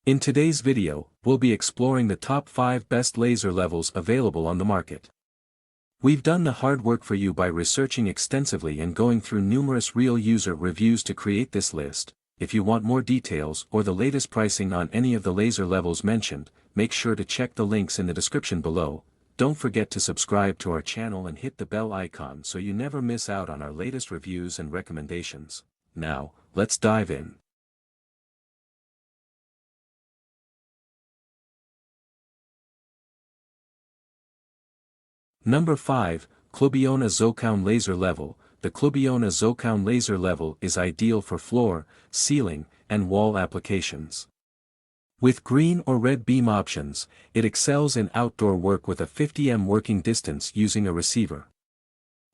In today's video, we'll be exploring the top 5 best laser levels available on the market. We've done the hard work for you by researching extensively and going through numerous real user reviews to create this list. If you want more details or the latest pricing on any of the laser levels mentioned, make sure to check the links in the description below. Don't forget to subscribe to our channel and hit the bell icon so you never miss out on our latest reviews and recommendations. Now, let's dive in. Number 5, CLUBIONA Zokoun Laser Level. The CLUBIONA Zokoun Laser Level is ideal for floor, ceiling, and wall applications. With green or red beam options, it excels in outdoor work with a 50 m working distance using a receiver.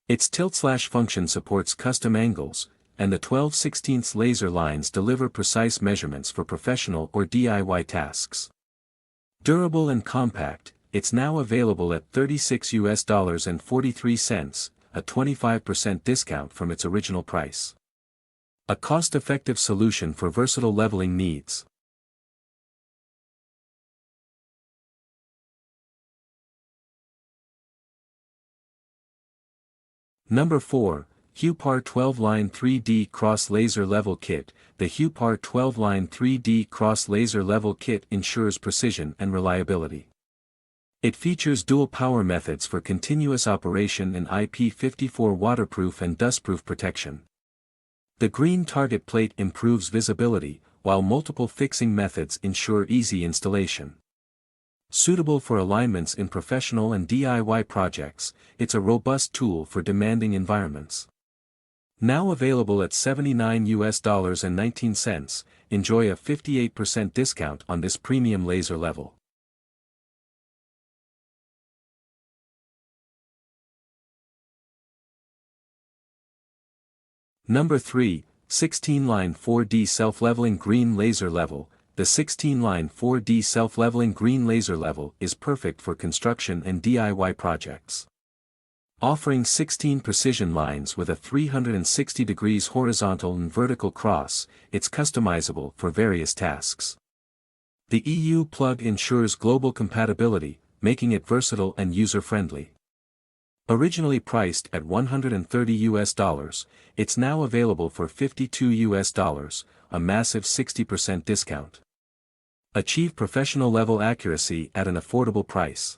Its tilt/function supports custom angles, and the 12/16 laser lines deliver precise measurements for professional or DIY tasks. Durable and compact, it's now available at $36.43, a 25% discount from its original price. A cost-effective solution for versatile leveling needs. Number 4, Huepar 12-Line 3D Cross Laser Level Kit. The Huepar 12-Line 3D Cross Laser Level Kit ensures precision and reliability. It features dual power methods for continuous operation and IP54 waterproof and dustproof protection. The green target plate improves visibility, while multiple fixing methods ensure easy installation. Suitable for alignments in professional and DIY projects, it's a robust tool for demanding environments. Now available at $79.19, enjoy a 58% discount on this premium laser level. Number 3, 16-Line 4D Self-Leveling Green Laser Level. The 16-Line 4D Self-Leveling Green Laser Level is perfect for construction and DIY projects. Offering 16 precision lines with a 360 degrees horizontal and vertical cross, it's customizable for various tasks. The EU plug ensures global compatibility, making it versatile and user-friendly. Originally priced at $130, it's now available for $52, a massive 60% discount. Achieve professional level accuracy at an affordable price.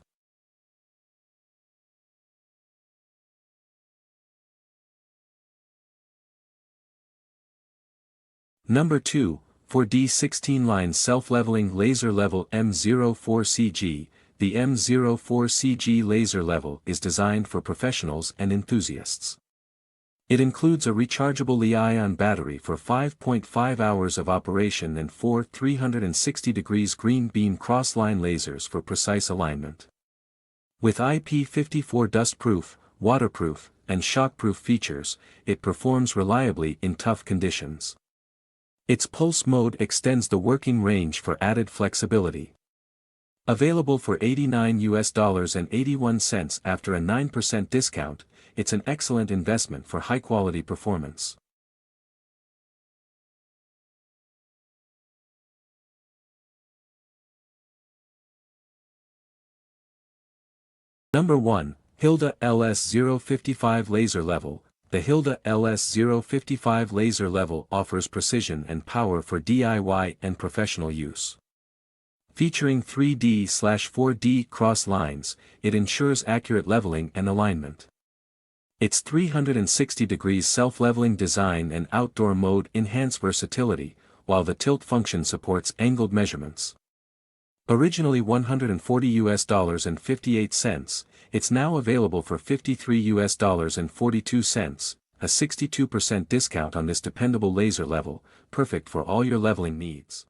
Number 2, 4D 16-Line Self-Leveling Laser Level M04CG. The M04CG laser level is designed for professionals and enthusiasts. It includes a rechargeable Li-ion battery for 5.5 hours of operation and 4 360 degrees green beam cross-line lasers for precise alignment. With IP54 dustproof, waterproof, and shockproof features, it performs reliably in tough conditions. Its pulse mode extends the working range for added flexibility. Available for $89.81 after a 9% discount, it's an excellent investment for high-quality performance. Number 1, HILDA LS055 Laser Level. The HILDA LS055 laser level offers precision and power for DIY and professional use. Featuring 3D/4D cross lines, it ensures accurate leveling and alignment. Its 360 degrees self-leveling design and outdoor mode enhance versatility, while the tilt function supports angled measurements. Originally $140.58, it's now available for $53.42, a 62% discount on this dependable laser level, perfect for all your leveling needs.